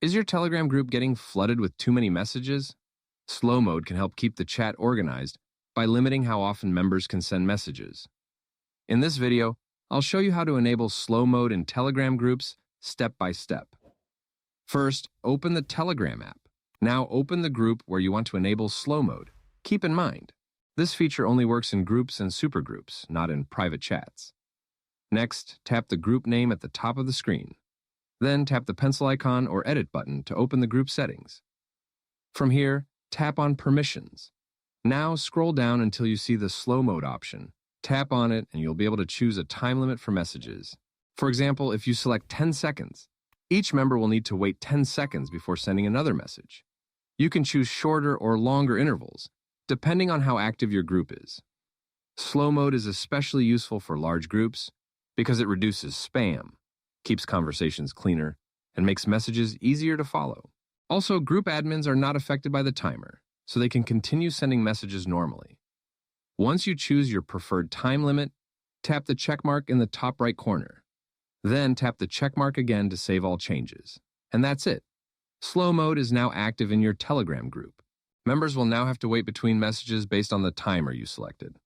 Is your Telegram group getting flooded with too many messages? Slow mode can help keep the chat organized by limiting how often members can send messages. In this video, I'll show you how to enable slow mode in Telegram groups step by step. First, open the Telegram app. Now open the group where you want to enable slow mode. Keep in mind, this feature only works in groups and supergroups, not in private chats. Next, tap the group name at the top of the screen. Then tap the pencil icon or edit button to open the group settings. From here, tap on Permissions. Now scroll down until you see the slow mode option. Tap on it and you'll be able to choose a time limit for messages. For example, if you select 10 seconds, each member will need to wait 10 seconds before sending another message. You can choose shorter or longer intervals, depending on how active your group is. Slow mode is especially useful for large groups because it reduces spam, keeps conversations cleaner, and makes messages easier to follow. Also, group admins are not affected by the timer, so they can continue sending messages normally. Once you choose your preferred time limit, tap the check mark in the top right corner. Then tap the check mark again to save all changes. And that's it. Slow mode is now active in your Telegram group. Members will now have to wait between messages based on the timer you selected.